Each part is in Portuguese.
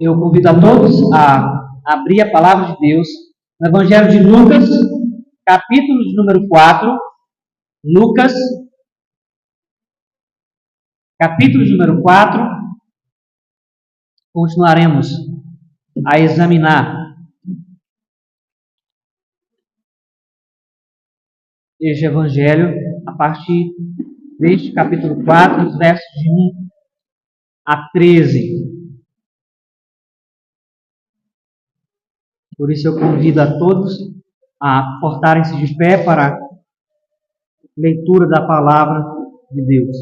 Eu convido a todos a abrir a palavra de Deus no Evangelho de Lucas, capítulo de número 4. Lucas, capítulo de número 4. Continuaremos a examinar este Evangelho a partir deste capítulo 4, os versos de 1 a 13. Por isso eu convido a todos a portarem-se de pé para a leitura da palavra de Deus.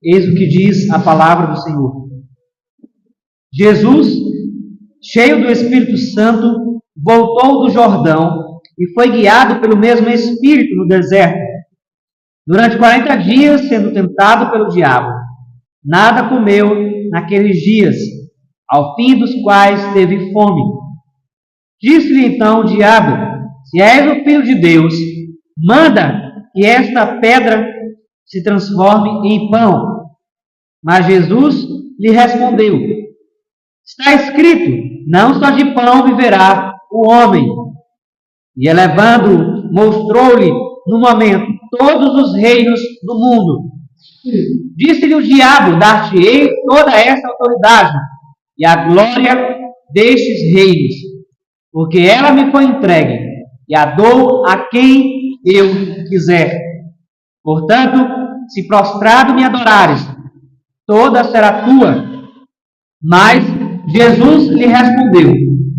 Eis o que diz a palavra do Senhor. Jesus, cheio do Espírito Santo, voltou do Jordão e foi guiado pelo mesmo Espírito no deserto, durante 40 dias, sendo tentado pelo diabo. Nada comeu naqueles dias, ao fim dos quais teve fome. Disse-lhe então o diabo: se és o Filho de Deus, manda que esta pedra se transforme em pão. Mas Jesus lhe respondeu: está escrito, não só de pão viverá o homem. E elevando-o, mostrou-lhe no momento todos os reinos do mundo. Disse-lhe o diabo: dar-te-ei toda esta autoridade e a glória destes reinos, porque ela me foi entregue, e a dou a quem eu quiser. Portanto, se prostrado me adorares, toda será tua. Mas Jesus lhe respondeu: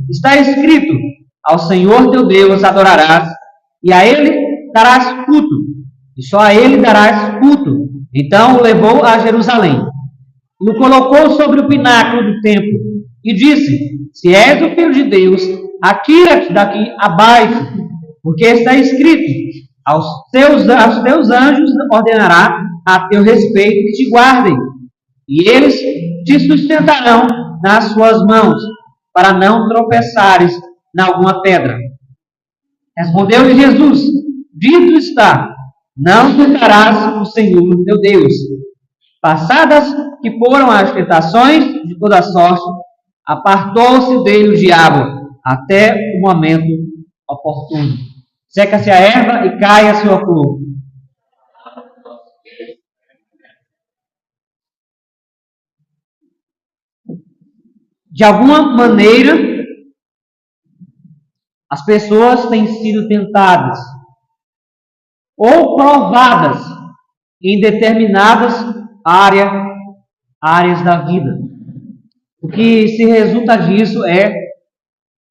está escrito, ao Senhor teu Deus adorarás, e a Ele darás culto, e só a Ele darás culto. Então o levou a Jerusalém, e o colocou sobre o pináculo do templo, e disse: se és o Filho de Deus, atira-te daqui abaixo, porque está escrito, aos teus anjos ordenará a teu respeito que te guardem, e eles te sustentarão nas suas mãos, para não tropeçares em alguma pedra. Respondeu-lhe Jesus: dito está, não tentarás o Senhor teu Deus. Passadas que foram as tentações de toda sorte, apartou-se dele o diabo, até o momento oportuno. Seca-se a erva e cai a sua flor. De alguma maneira, as pessoas têm sido tentadas ou provadas em determinadas áreas da vida. O que se resulta disso é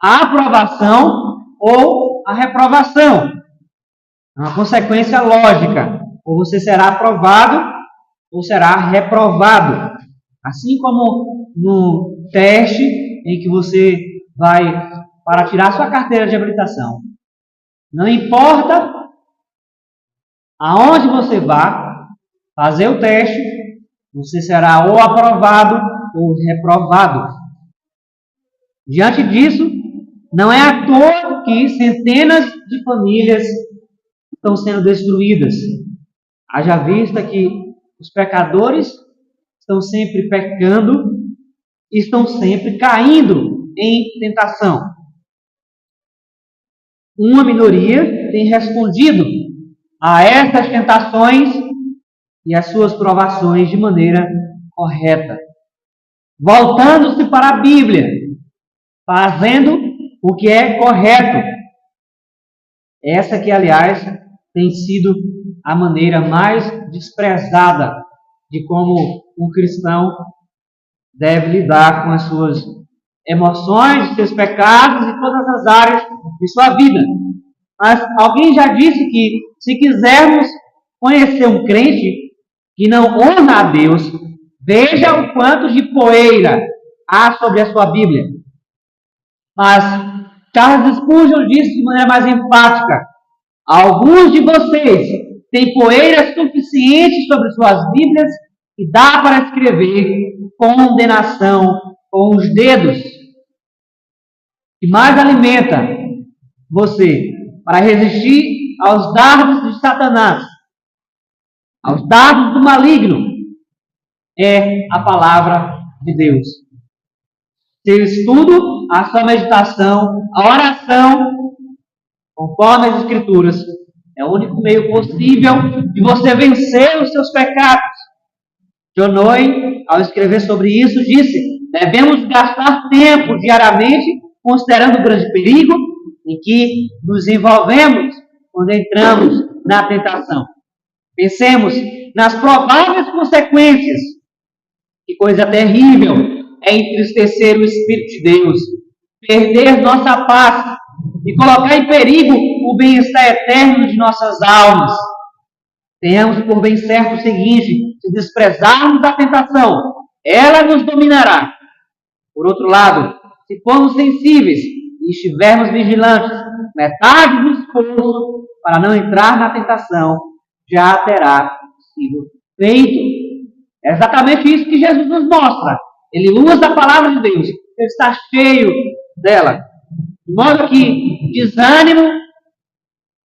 a aprovação ou a reprovação. É uma consequência lógica. Ou você será aprovado ou será reprovado. Assim como no teste em que você vai para tirar sua carteira de habilitação. Não importa aonde você vá fazer o teste, você será ou aprovado ou reprovado. Diante disso, não é à toa que centenas de famílias estão sendo destruídas. Haja vista que os pecadores estão sempre pecando e estão sempre caindo em tentação. Uma minoria tem respondido a essas tentações e as suas provações de maneira correta, voltando-se para a Bíblia, fazendo o que é correto. Essa que, aliás, tem sido a maneira mais desprezada de como um cristão deve lidar com as suas emoções, seus pecados e todas as áreas de sua vida. Mas alguém já disse que se quisermos conhecer um crente que não honra a Deus, veja o quanto de poeira há sobre a sua Bíblia. Mas Charles Spurgeon disse de maneira mais enfática: alguns de vocês têm poeira suficiente sobre suas Bíblias e dá para escrever condenação com os dedos. O que mais alimenta você para resistir aos dardos de Satanás, aos dardos do maligno, é a palavra de Deus. Seu estudo, a sua meditação, a oração, conforme as Escrituras, é o único meio possível de você vencer os seus pecados. John Owen, ao escrever sobre isso, disse: devemos gastar tempo diariamente considerando o grande perigo em que nos envolvemos quando entramos na tentação. Pensemos nas prováveis consequências. Que coisa terrível é entristecer o Espírito de Deus, perder nossa paz e colocar em perigo o bem-estar eterno de nossas almas. Tenhamos por bem certo o seguinte: se desprezarmos a tentação, ela nos dominará. Por outro lado, se formos sensíveis e estivermos vigilantes, metade do esforço para não entrar na tentação já terá sido feito. É exatamente isso que Jesus nos mostra. Ele usa a palavra de Deus, ele está cheio dela. De modo que desânimo,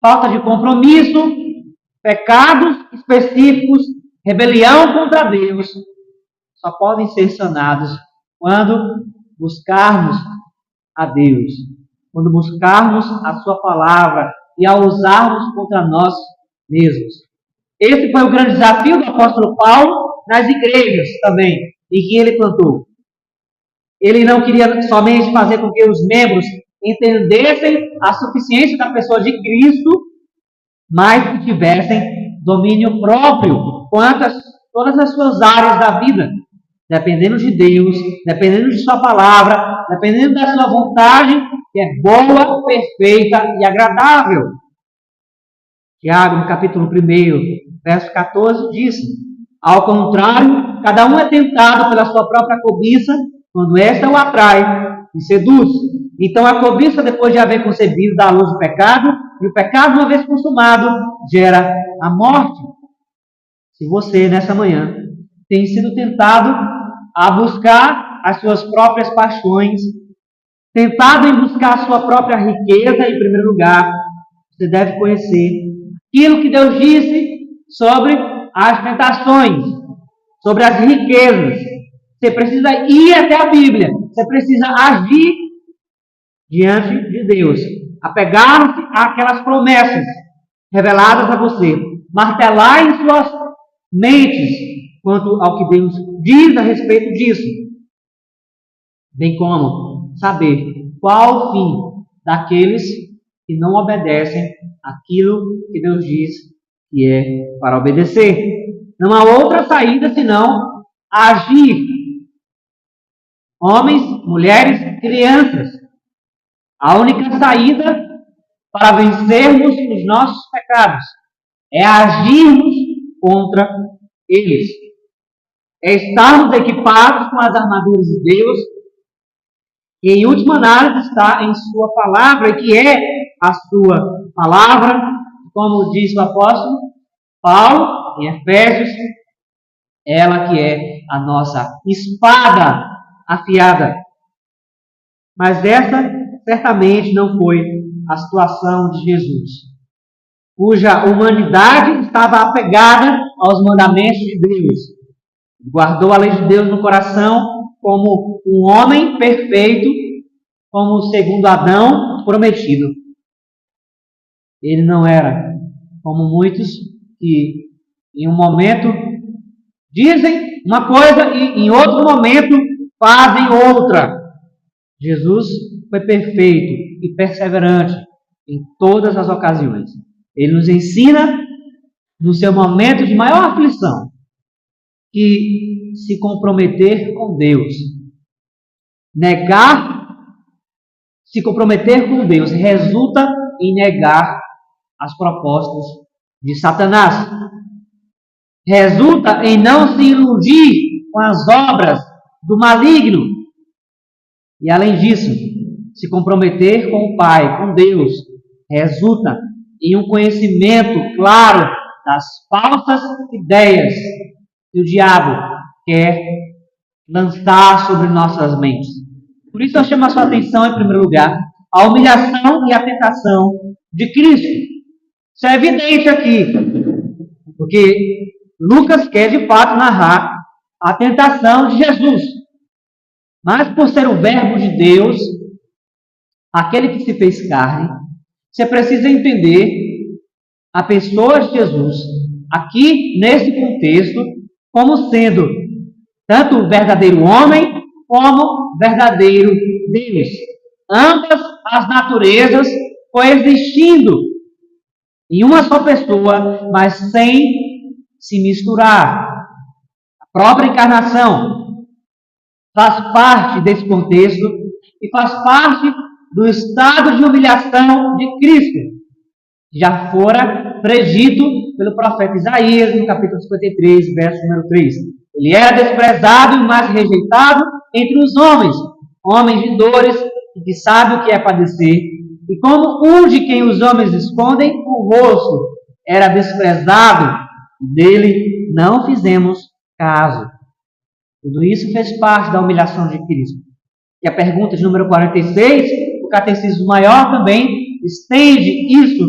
falta de compromisso, pecados específicos, rebelião contra Deus, só podem ser sanados quando buscarmos a Deus, quando buscarmos a sua palavra e a usarmos contra nós mesmos. Esse foi o grande desafio do apóstolo Paulo nas igrejas também, em que ele plantou. Ele não queria somente fazer com que os membros entendessem a suficiência da pessoa de Cristo, mas que tivessem domínio próprio quanto a todas as suas áreas da vida, dependendo de Deus, dependendo de sua palavra, dependendo da sua vontade, que é boa, perfeita e agradável. Tiago, no capítulo 1, verso 14, diz: ao contrário, cada um é tentado pela sua própria cobiça, quando esta o atrai e seduz. Então a cobiça, depois de haver concebido, dá à luz o pecado, e o pecado, uma vez consumado, gera a morte. Se você, nessa manhã, tem sido tentado a buscar as suas próprias paixões, tentado em buscar a sua própria riqueza em primeiro lugar, você deve conhecer aquilo que Deus disse sobre as tentações, sobre as riquezas. Você precisa ir até a Bíblia, você precisa agir diante de Deus, apegar-se àquelas promessas reveladas a você, martelar em suas mentes quanto ao que Deus diz a respeito disso, bem como saber qual o fim daqueles que não obedecem aquilo que Deus diz que é para obedecer. Não há outra saída senão agir. Homens, mulheres, crianças. A única saída para vencermos os nossos pecados é agirmos contra eles. É estarmos equipados com as armaduras de Deus, que em última análise está em sua palavra, e que é a sua palavra, como diz o apóstolo Paulo em Efésios, ela que é a nossa espada afiada. Mas essa certamente não foi a situação de Jesus, cuja humanidade estava apegada aos mandamentos de Deus. Guardou a lei de Deus no coração como um homem perfeito, como o segundo Adão prometido. Ele não era como muitos que em um momento dizem uma coisa e em outro momento fazem outra. Jesus foi perfeito e perseverante em todas as ocasiões. Ele nos ensina, no seu momento de maior aflição, que se comprometer com Deus, se comprometer com Deus resulta em negar as propostas de Satanás. Resulta em não se iludir com as obras do maligno. E além disso, se comprometer com o Pai, com Deus, resulta em um conhecimento claro das falsas ideias que o diabo quer lançar sobre nossas mentes. Por isso eu chamo a sua atenção, em primeiro lugar, a humilhação e a tentação de Cristo. Isso é evidente aqui, porque Lucas quer de fato narrar a tentação de Jesus. Mas por ser o Verbo de Deus, aquele que se fez carne, você precisa entender a pessoa de Jesus, aqui nesse contexto, como sendo tanto o verdadeiro homem, como o verdadeiro Deus. Ambas as naturezas coexistindo em uma só pessoa, mas sem se misturar. A própria encarnação faz parte desse contexto e faz parte do estado de humilhação de Cristo, que já fora predito pelo profeta Isaías no capítulo 53, verso número 3. Ele era desprezado e mais rejeitado entre os homens, homens de dores e que sabe o que é padecer. E como um de quem os homens escondem o rosto era desprezado, dele não fizemos caso. Tudo isso fez parte da humilhação de Cristo. E a pergunta de número 46, o Catecismo Maior também estende isso,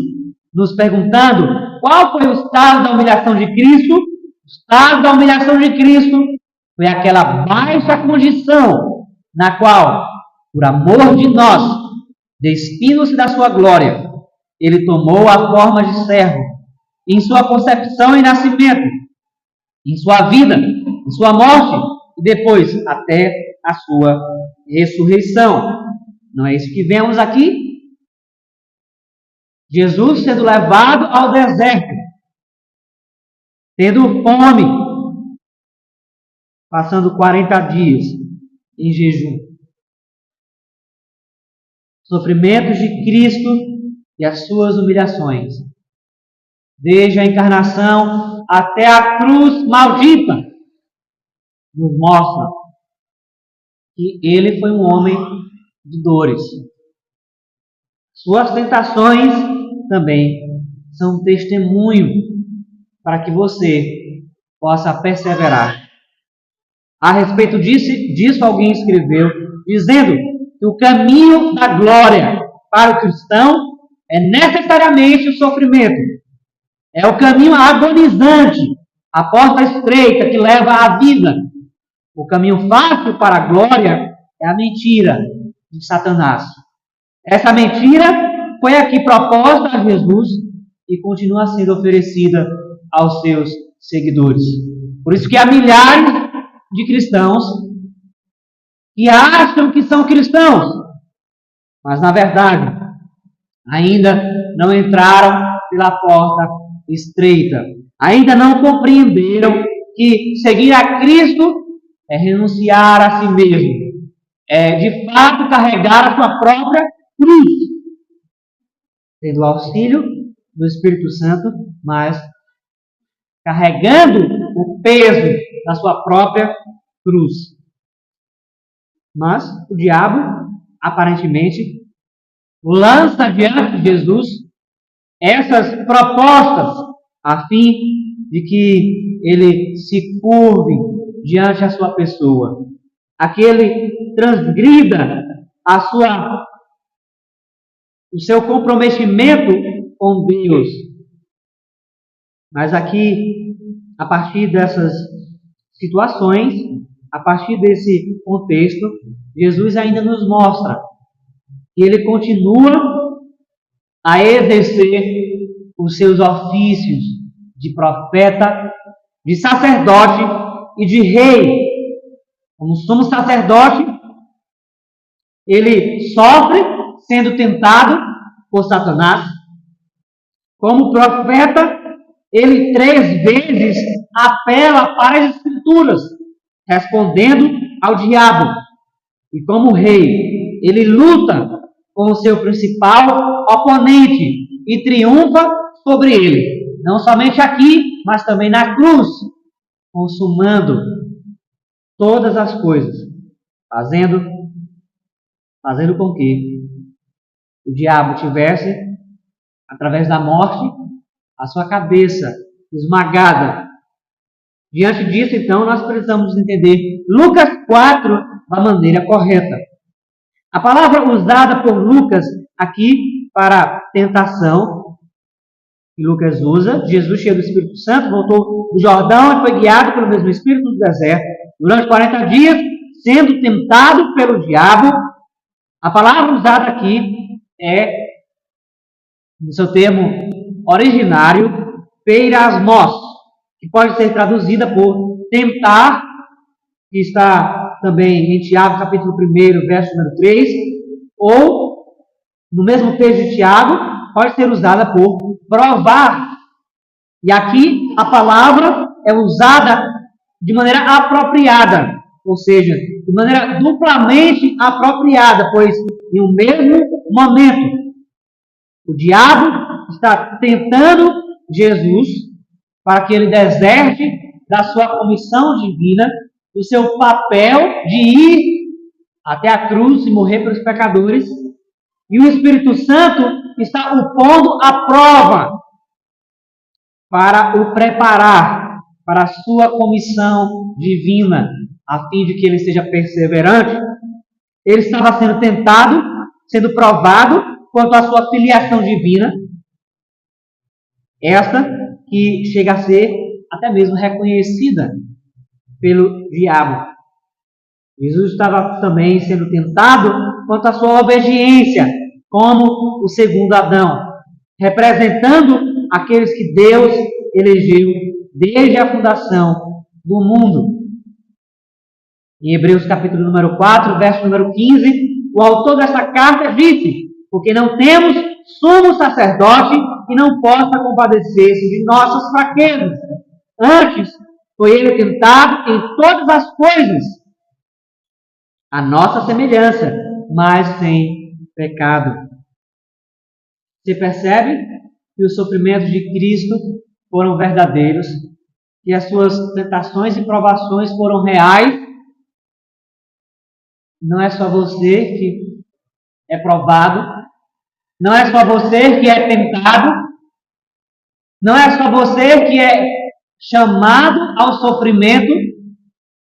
nos perguntando qual foi o estado da humilhação de Cristo. O estado da humilhação de Cristo foi aquela baixa condição na qual, por amor de nós, despindo-se da sua glória, ele tomou a forma de servo, em sua concepção e nascimento, em sua vida, em sua morte, e depois até a sua ressurreição. Não é isso que vemos aqui? Jesus sendo levado ao deserto, tendo fome, passando 40 dias em jejum. Sofrimentos de Cristo e as suas humilhações, desde a encarnação até a cruz maldita, nos mostra que ele foi um homem de dores. Suas tentações também são um testemunho para que você possa perseverar. A respeito disso alguém escreveu, dizendo que o caminho da glória para o cristão é necessariamente o sofrimento. É o caminho agonizante, a porta estreita que leva à vida. O caminho fácil para a glória é a mentira de Satanás. Essa mentira foi aqui proposta a Jesus e continua sendo oferecida aos seus seguidores. Por isso que há milhares de cristãos que acham que são cristãos, mas na verdade ainda não entraram pela porta estreita, ainda não compreenderam que seguir a Cristo é renunciar a si mesmo, é de fato carregar a sua própria cruz, tendo o auxílio do Espírito Santo, mas carregando o peso da sua própria cruz. Mas o diabo, aparentemente, lança diante de Jesus essas propostas a fim de que ele se curve diante da sua pessoa, a que ele transgrida o seu comprometimento com Deus. Mas aqui, a partir dessas situações, a partir desse contexto, Jesus ainda nos mostra que ele continua a exercer os seus ofícios de profeta, de sacerdote e de rei. Como sumo sacerdote, ele sofre sendo tentado por Satanás. Como profeta, ele 3 vezes apela para as Escrituras, respondendo ao diabo. E como rei, ele luta com o seu principal oponente e triunfa sobre ele. Não somente aqui, mas também na cruz, consumando todas as coisas, fazendo com que o diabo tivesse, através da morte, a sua cabeça esmagada. Diante disso, então, nós precisamos entender Lucas 4 da maneira correta. A palavra usada por Lucas aqui para tentação que Lucas usa. Jesus, cheio do Espírito Santo, voltou do Jordão e foi guiado pelo mesmo Espírito no deserto durante 40 dias, sendo tentado pelo diabo. A palavra usada aqui é, no seu termo originário, peirasmos, que pode ser traduzida por tentar, que está também em Tiago, capítulo 1, verso número 3, ou, no mesmo texto de Tiago, pode ser usada por provar. E aqui a palavra é usada de maneira apropriada, ou seja, de maneira duplamente apropriada, pois em um mesmo momento o diabo está tentando Jesus para que ele deserte da sua comissão divina, do seu papel de ir até a cruz e morrer pelos pecadores, e o Espírito Santo está o pondo à prova para o preparar para a sua comissão divina, a fim de que ele seja perseverante. Ele estava sendo tentado, sendo provado quanto à sua filiação divina, esta que chega a ser até mesmo reconhecida pelo diabo. Jesus estava também sendo tentado quanto à sua obediência, como o segundo Adão, representando aqueles que Deus elegeu desde a fundação do mundo. Em Hebreus capítulo número 4, verso número 15, o autor dessa carta disse: porque não temos sumo sacerdote que não possa compadecer-se de nossas fraquezas. Antes, foi ele tentado em todas as coisas, a nossa semelhança, mas sem pecado. Você percebe que os sofrimentos de Cristo foram verdadeiros, que as suas tentações e provações foram reais. Não é só você que é provado, não é só você que é tentado, não é só você que é chamado ao sofrimento,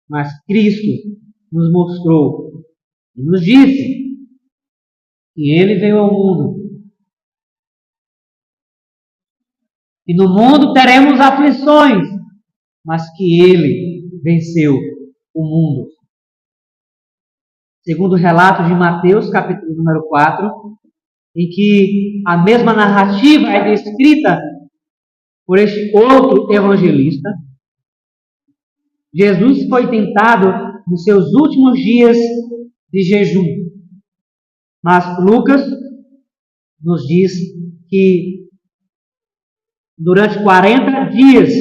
mas Cristo nos mostrou e nos disse que Ele veio ao mundo. E no mundo teremos aflições, mas que Ele venceu o mundo. Segundo o relato de Mateus, capítulo número 4, em que a mesma narrativa é descrita por este outro evangelista, Jesus foi tentado nos seus últimos dias de jejum. Mas Lucas nos diz que durante 40 dias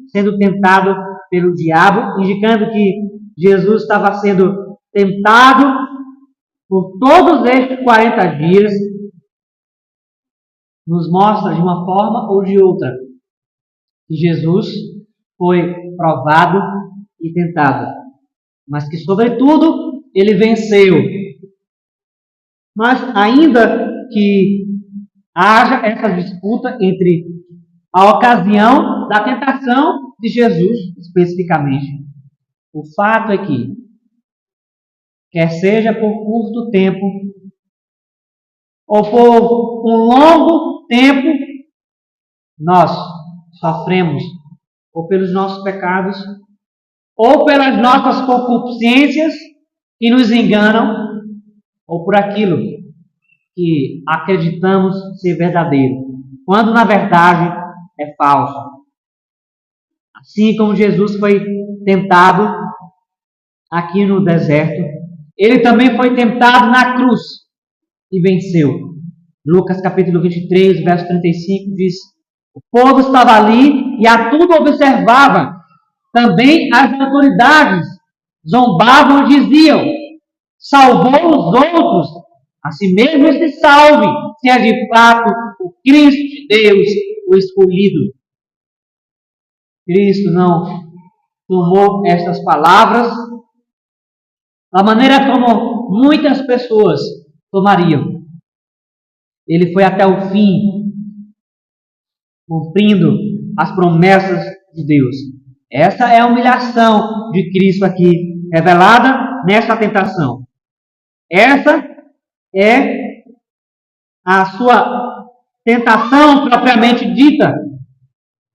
sendo tentado pelo diabo, indicando que Jesus estava sendo tentado por todos estes 40 dias, nos mostra de uma forma ou de outra que Jesus foi provado e tentado, mas que, sobretudo, ele venceu. Mas ainda que haja essa disputa entre a ocasião da tentação de Jesus, especificamente, o fato é que, quer seja por curto tempo ou por um longo tempo, nós sofremos ou pelos nossos pecados ou pelas nossas concupiscências que nos enganam, ou por aquilo que acreditamos ser verdadeiro, quando na verdade é falso. Assim como Jesus foi tentado aqui no deserto, ele também foi tentado na cruz e venceu. Lucas capítulo 23, verso 35 diz: o povo estava ali e a tudo observava. Também as autoridades zombavam e diziam: salvou os outros, a si mesmo se salve, se é de fato o Cristo de Deus, o escolhido. Cristo não tomou estas palavras da maneira como muitas pessoas tomariam. Ele foi até o fim, cumprindo as promessas de Deus. Essa é a humilhação de Cristo aqui, revelada nesta tentação. Essa é a sua tentação propriamente dita,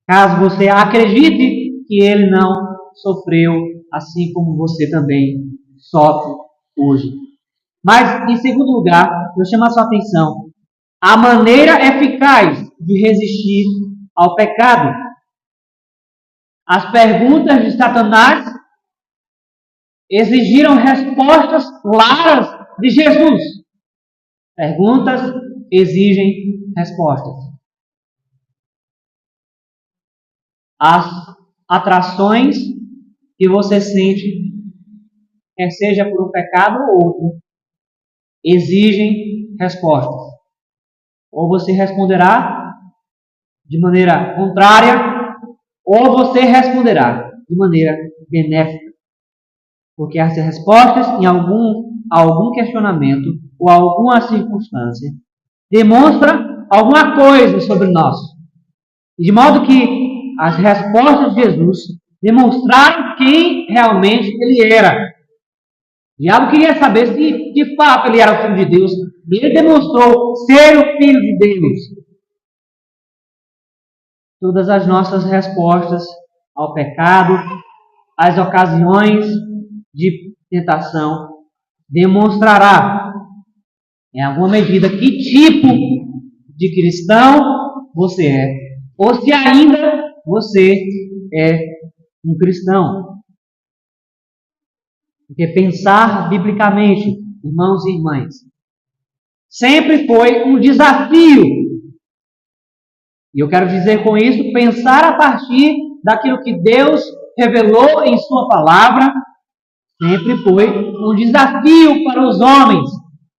caso você acredite que ele não sofreu assim como você também sofre hoje. Mas, em segundo lugar, eu chamo a sua atenção a maneira eficaz de resistir ao pecado. As perguntas de Satanás exigiram respostas claras de Jesus. Perguntas exigem respostas. As atrações que você sente, quer seja por um pecado ou outro, exigem respostas. Ou você responderá de maneira contrária, ou você responderá de maneira benéfica. Porque as respostas em algum questionamento ou alguma circunstância demonstram alguma coisa sobre nós. De modo que as respostas de Jesus demonstraram quem realmente ele era. O diabo queria saber se de fato ele era o Filho de Deus. E ele demonstrou ser o Filho de Deus. Todas as nossas respostas ao pecado, às ocasiões de tentação, demonstrará em alguma medida que tipo de cristão você é, ou se ainda você é um cristão. Porque pensar biblicamente, irmãos e irmãs, sempre foi um desafio. E eu quero dizer com isso, pensar a partir daquilo que Deus revelou em sua palavra, sempre foi um desafio para os homens.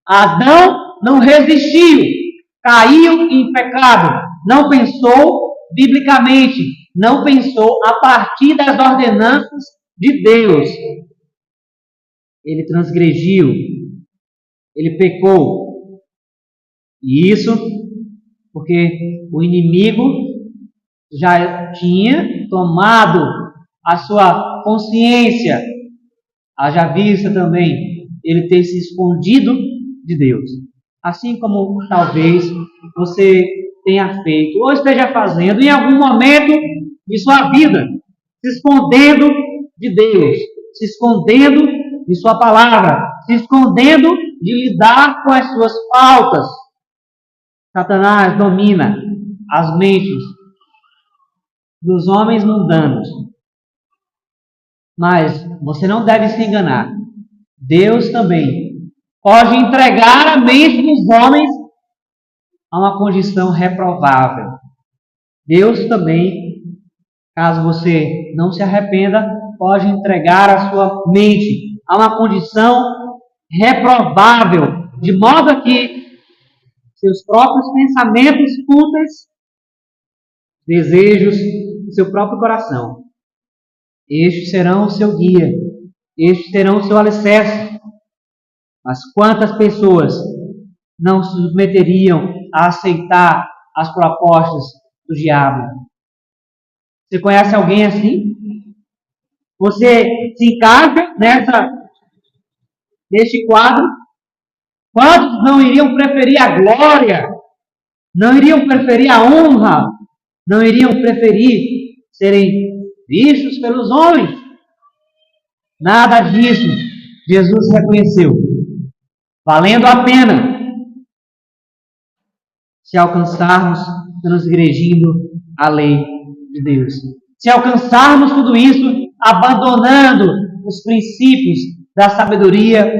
Adão não resistiu, caiu em pecado, não pensou biblicamente, não pensou a partir das ordenanças de Deus. Ele transgrediu, ele pecou. E isso porque o inimigo já tinha tomado a sua consciência, haja vista também ele ter se escondido de Deus. Assim como talvez você tenha feito ou esteja fazendo em algum momento de sua vida, se escondendo de Deus, se escondendo de sua palavra, se escondendo de lidar com as suas faltas. Satanás domina as mentes dos homens mundanos. Mas você não deve se enganar. Deus também pode entregar a mente dos homens a uma condição reprovável. Deus também, caso você não se arrependa, pode entregar a sua mente a uma condição reprovável, de modo que seus próprios pensamentos fúteis, desejos do seu próprio coração, estes serão o seu guia, estes serão o seu alicerce. Mas quantas pessoas não se submeteriam a aceitar as propostas do diabo? Você conhece alguém assim? Você se encaixa neste quadro? Quantos não iriam preferir a glória? Não iriam preferir a honra? Não iriam preferir serem vistos pelos homens? Nada disso Jesus reconheceu. Valendo a pena se alcançarmos transgredindo a lei de Deus. Se alcançarmos tudo isso abandonando os princípios da sabedoria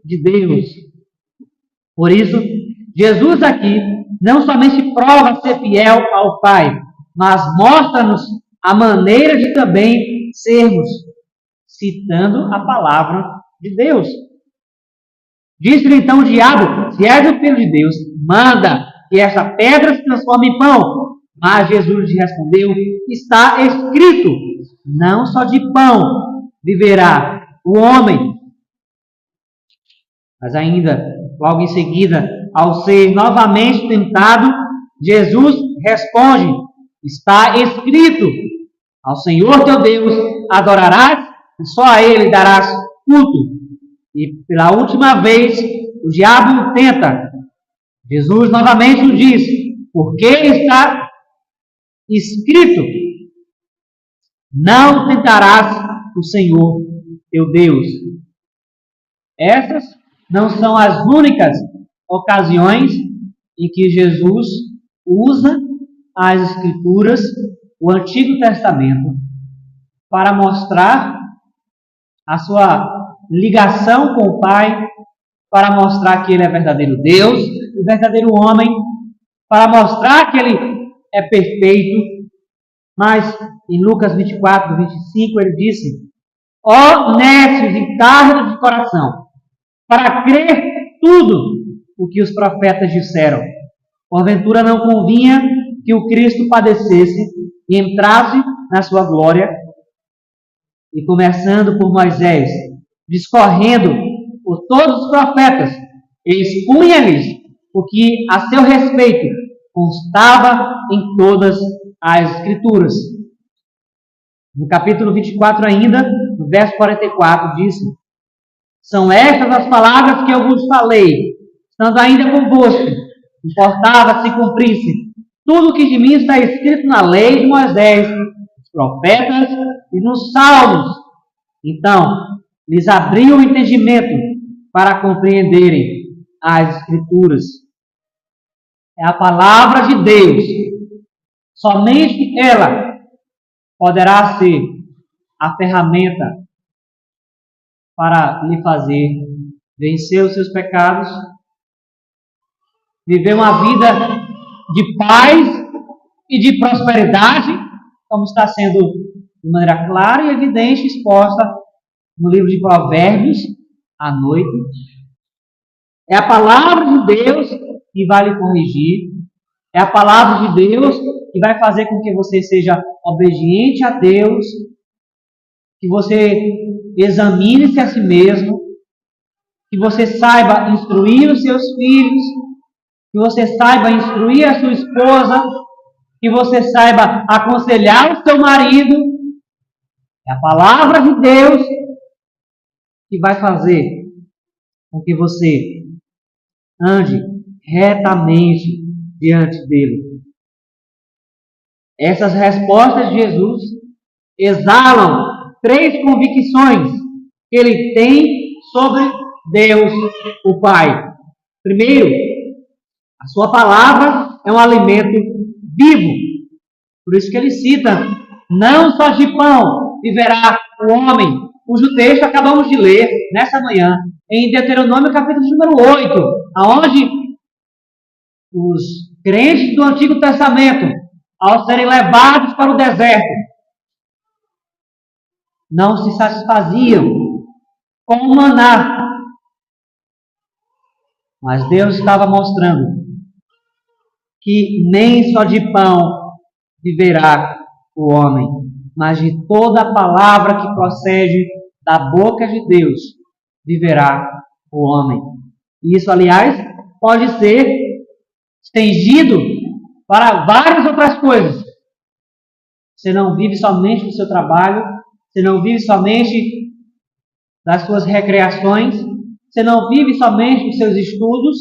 de Deus. Por isso, Jesus aqui não somente prova ser fiel ao Pai, mas mostra-nos a maneira de também sermos, citando a palavra de Deus. Disse-lhe então o diabo: se és o Filho de Deus, manda que esta pedra se transforme em pão. Mas Jesus lhe respondeu: está escrito, não só de pão viverá o homem. Mas ainda, logo em seguida, ao ser novamente tentado, Jesus responde: está escrito, ao Senhor teu Deus adorarás e só a Ele darás culto. E pela última vez, o diabo o tenta. Jesus novamente o diz: Porque está escrito: não tentarás o Senhor teu Deus. Essas não são as únicas ocasiões em que Jesus usa as Escrituras, o Antigo Testamento, para mostrar a sua ligação com o Pai, para mostrar que Ele é verdadeiro Deus e verdadeiro homem, para mostrar que Ele é perfeito. Mas em Lucas 24, 25, Ele disse: ó nécios e tardos de coração, para crer tudo o que os profetas disseram. Porventura não convinha que o Cristo padecesse e entrasse na sua glória. E começando por Moisés, discorrendo por todos os profetas, expunha-lhes o que a seu respeito constava em todas as Escrituras. No capítulo 24 ainda, no verso 44, disse: são estas as palavras que eu vos falei, estando ainda convosco. Importava se cumprisse tudo o que de mim está escrito na lei de Moisés, nos profetas e nos salmos. Então, lhes abriu o entendimento para compreenderem as Escrituras. É a palavra de Deus. Somente ela poderá ser a ferramenta para lhe fazer vencer os seus pecados, viver uma vida de paz e de prosperidade, como está sendo de maneira clara e evidente exposta no livro de Provérbios à noite. É a palavra de Deus que vai lhe corrigir, é a palavra de Deus que vai fazer com que você seja obediente a Deus, que você examine-se a si mesmo, que você saiba instruir os seus filhos, que você saiba instruir a sua esposa, que você saiba aconselhar o seu marido. É a palavra de Deus que vai fazer com que você ande retamente diante dele. Essas respostas de Jesus exalam 3 convicções que ele tem sobre Deus, o Pai. Primeiro, a sua palavra é um alimento vivo. Por isso que ele cita: não só de pão viverá o homem, cujo texto acabamos de ler nessa manhã, em Deuteronômio capítulo número 8, aonde os crentes do Antigo Testamento, ao serem levados para o deserto, não se satisfaziam com o maná. Mas Deus estava mostrando que nem só de pão viverá o homem, mas de toda a palavra que procede da boca de Deus viverá o homem. E isso, aliás, pode ser estendido para várias outras coisas. Você não vive somente do seu trabalho, você não vive somente das suas recreações, você não vive somente dos seus estudos.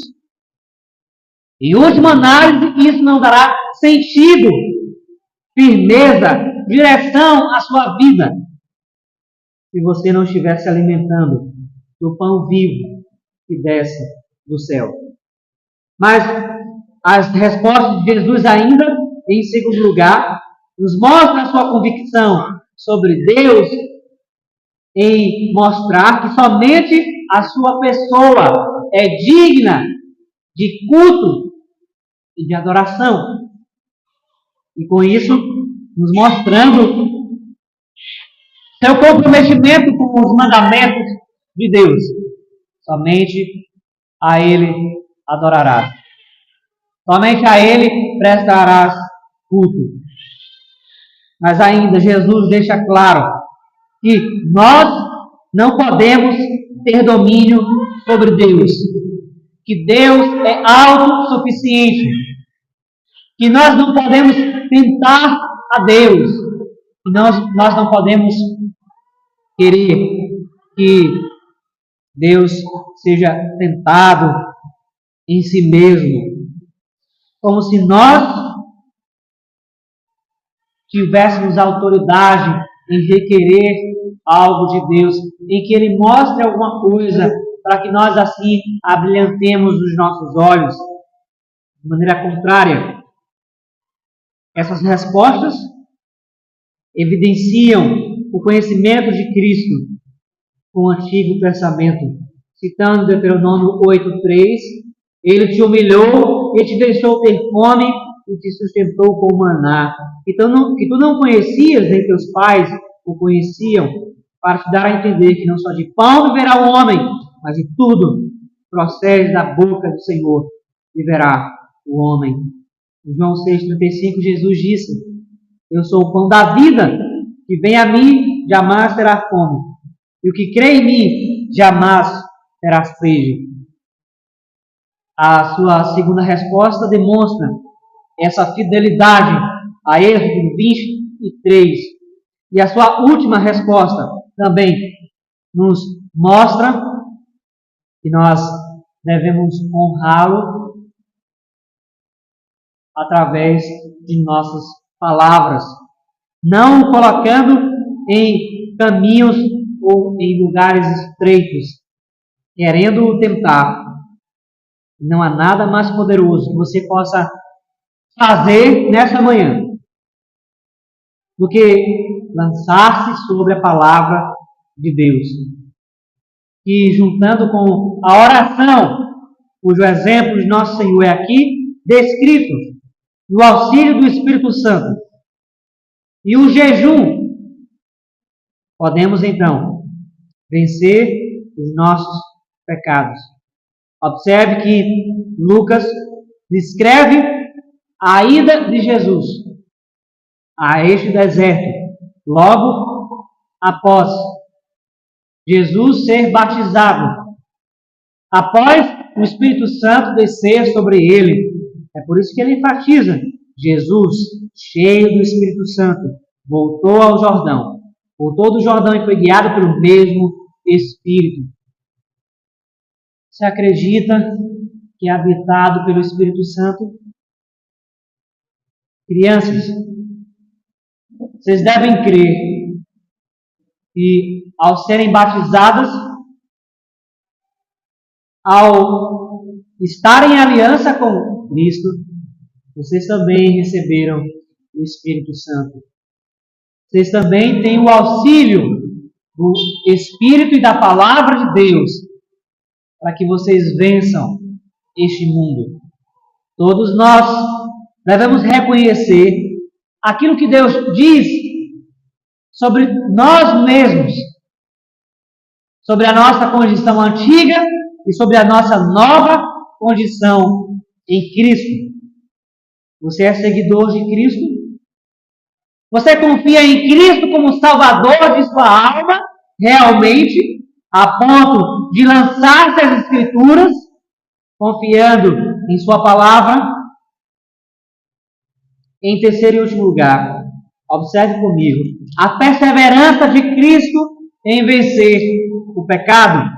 Em última análise, isso não dará sentido, firmeza, direção à sua vida, se você não estiver se alimentando do pão vivo que desce do céu. Mas as respostas de Jesus ainda, em segundo lugar, nos mostram a sua convicção sobre Deus em mostrar que somente a sua pessoa é digna de culto e de adoração. E com isso, nos mostrando seu comprometimento com os mandamentos de Deus. Somente a Ele adorarás. Somente a Ele prestarás culto. Mas ainda Jesus deixa claro que nós não podemos ter domínio sobre Deus. Que Deus é autossuficiente. Que nós não podemos tentar a Deus. Que nós não podemos querer que Deus seja tentado em si mesmo. como se nós tivéssemos autoridade em requerer algo de Deus, em que Ele mostre alguma coisa, para que nós assim abrilhantemos os nossos olhos. De maneira contrária, essas respostas evidenciam o conhecimento de Cristo com o Antigo Testamento. Citando Deuteronômio 8:3, Ele te humilhou e te deixou ter fome e te sustentou com maná, que tu não conhecias, nem teus pais o conheciam, para te dar a entender que não só de pão viverá o homem, mas de tudo procede da boca do Senhor viverá o homem. Em João 6,35, Jesus disse: eu sou o pão da vida, que vem a mim jamais terá fome, e o que crê em mim jamais terá sede. A sua segunda resposta demonstra essa fidelidade a Êxodo 23. E a sua última resposta também nos mostra que nós devemos honrá-lo através de nossas palavras, não o colocando em caminhos ou em lugares estreitos, querendo o tentar. Não há nada mais poderoso que você possa fazer nessa manhã do que lançar-se sobre a palavra de Deus. E juntando com a oração, cujo exemplo de nosso Senhor é aqui descrito, no auxílio do Espírito Santo, e o jejum, podemos então vencer os nossos pecados. Observe que Lucas descreve a ida de Jesus a este deserto, logo após Jesus ser batizado, após o Espírito Santo descer sobre ele. É por isso que ele enfatiza: Jesus, cheio do Espírito Santo, voltou ao Jordão. Voltou do Jordão e foi guiado pelo mesmo Espírito. Você acredita que é habitado pelo Espírito Santo? Crianças, vocês devem crer que ao serem batizadas, ao estarem em aliança com Cristo, vocês também receberam o Espírito Santo. Vocês também têm o auxílio do Espírito e da Palavra de Deus para que vocês vençam este mundo. Todos nós devemos reconhecer aquilo que Deus diz sobre nós mesmos, sobre a nossa condição antiga e sobre a nossa nova condição em Cristo. Você é seguidor de Cristo? Você confia em Cristo como Salvador de sua alma, realmente, a ponto de lançar-se às Escrituras, confiando em sua palavra? Em terceiro e último lugar, observe comigo a perseverança de Cristo em vencer o pecado.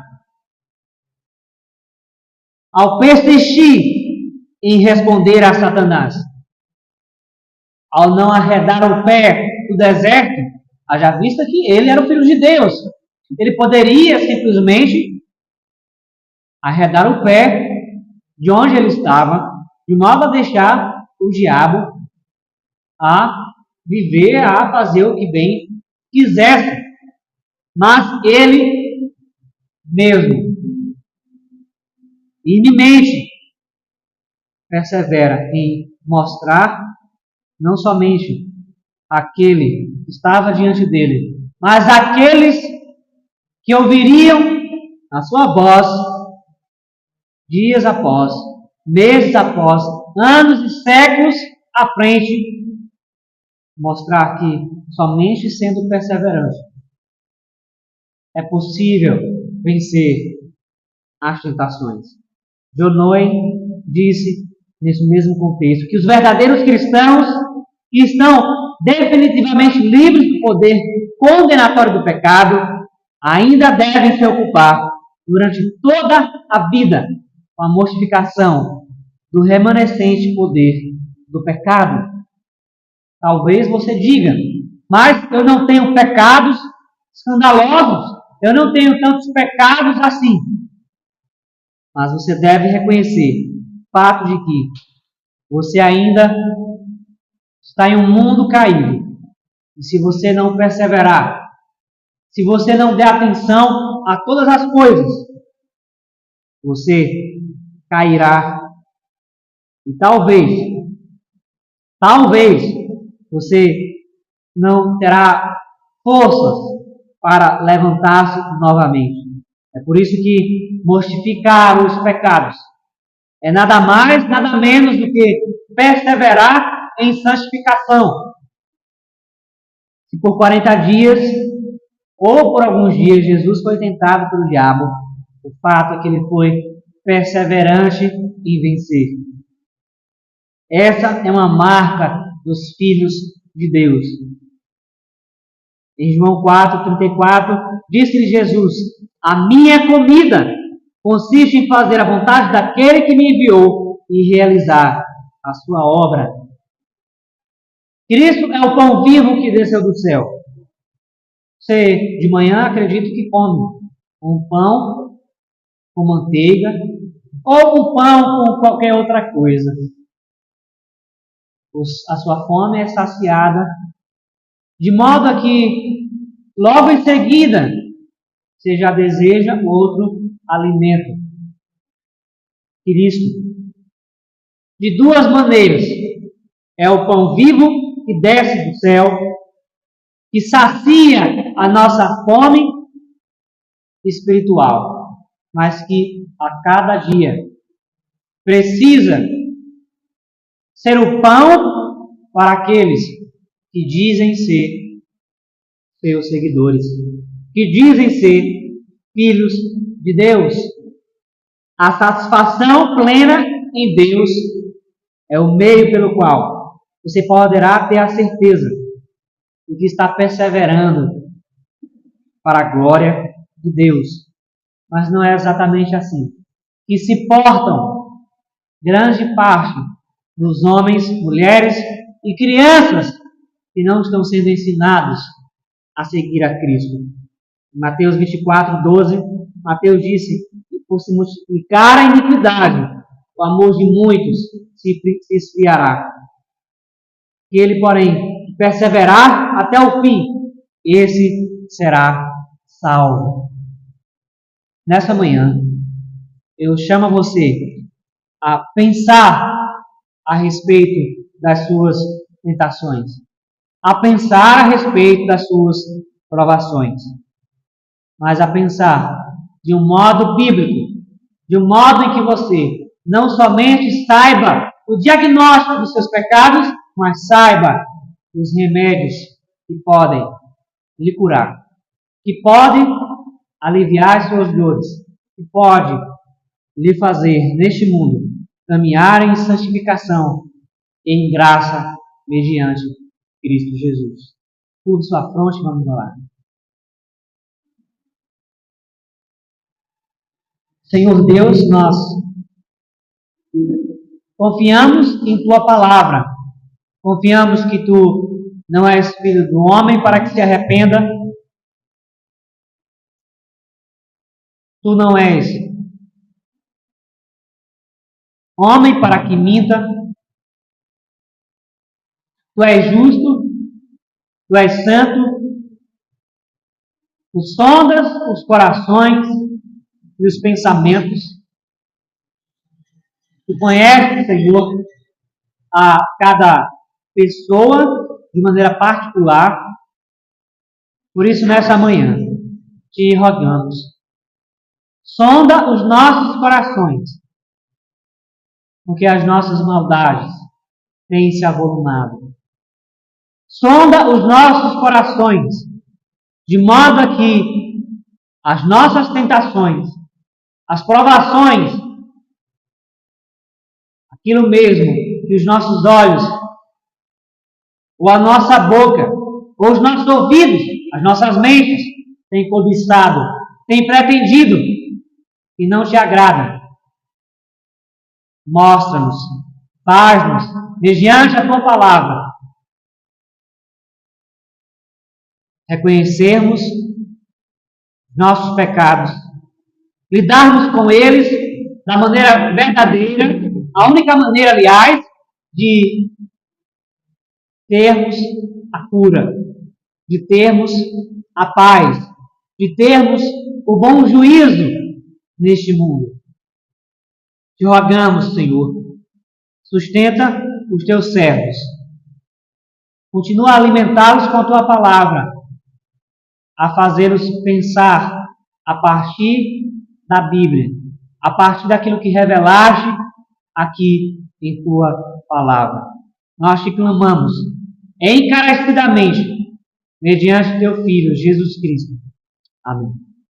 Ao persistir em responder a Satanás, ao não arredar o pé do deserto, haja vista que ele era o Filho de Deus. Ele poderia simplesmente arredar o pé de onde ele estava, de modo a deixar o diabo a viver, a fazer o que bem quisesse. Mas ele mesmo, inimente, persevera em mostrar não somente aquele que estava diante dele, mas aqueles que ouviriam a sua voz dias após, meses após, anos e séculos à frente, mostrar que somente sendo perseverante é possível vencer as tentações. John Owen disse, nesse mesmo contexto, que os verdadeiros cristãos que estão definitivamente livres do poder condenatório do pecado ainda devem se ocupar durante toda a vida com a mortificação do remanescente poder do pecado. Talvez você diga, mas eu não tenho pecados escandalosos, eu não tenho tantos pecados assim. Mas você deve reconhecer o fato de que você ainda está em um mundo caído. E se você não perseverar, se você não der atenção a todas as coisas, você cairá. E talvez você não terá forças para levantar-se novamente. É por isso que mortificar os pecados é nada mais, nada menos do que perseverar em santificação. Se por 40 dias ou por alguns dias Jesus foi tentado pelo diabo, o fato é que ele foi perseverante em vencer. Essa é uma marca dos filhos de Deus. Em João 4,34, disse-lhe Jesus: a minha comida consiste em fazer a vontade daquele que me enviou e realizar a sua obra. Cristo é o pão vivo que desceu do céu. Você, de manhã, acredito que come um pão com manteiga ou um pão com qualquer outra coisa. A sua fome é saciada, de modo a que, logo em seguida, você já deseja outro alimento. Cristo, de duas maneiras, é o pão vivo que desce do céu, que sacia a nossa fome espiritual, mas que a cada dia precisa ser o pão para aqueles que dizem ser seus seguidores, que dizem ser filhos de Deus. A satisfação plena em Deus é o meio pelo qual você poderá ter a certeza de que está perseverando para a glória de Deus. Mas não é exatamente assim que se portam grande parte dos homens, mulheres e crianças que não estão sendo ensinados a seguir a Cristo. Em Mateus 24:12, Mateus disse que por se multiplicar a iniquidade, o amor de muitos se esfriará. Que ele, porém, perseverar até o fim, esse será salvo. Nessa manhã, eu chamo você a pensar a respeito das suas tentações, a pensar a respeito das suas provações, mas a pensar de um modo bíblico, de um modo em que você não somente saiba o diagnóstico dos seus pecados, mas saiba os remédios que podem lhe curar, que podem aliviar as suas dores, que pode lhe fazer neste mundo caminhar em santificação e em graça mediante Cristo Jesus. Curve sua fronte e vamos orar. Senhor Deus, nós confiamos em Tua palavra. Confiamos que Tu não és filho do homem para que se arrependa. Tu não és homem para que minta. Tu és justo, Tu és santo. Tu sondas os corações e os pensamentos. Tu conheces, Senhor, a cada pessoa de maneira particular. Por isso, nessa manhã, te rogamos, sonda os nossos corações, porque as nossas maldades têm se avolumado. Sonda os nossos corações, de modo a que as nossas tentações, as provações, aquilo mesmo que os nossos olhos, ou a nossa boca, ou os nossos ouvidos, as nossas mentes têm cobiçado, têm pretendido, e não te agrada. Mostra-nos, faz-nos, mediante a tua palavra, reconhecermos nossos pecados, lidarmos com eles da maneira verdadeira, a única maneira, aliás, de termos a cura, de termos a paz, de termos o bom juízo neste mundo. Te rogamos, Senhor, sustenta os teus servos, continua a alimentá-los com a tua palavra, a fazê-los pensar a partir da Bíblia, a partir daquilo que revelaste aqui em tua palavra. Nós te clamamos encarecidamente, mediante teu Filho, Jesus Cristo. Amém.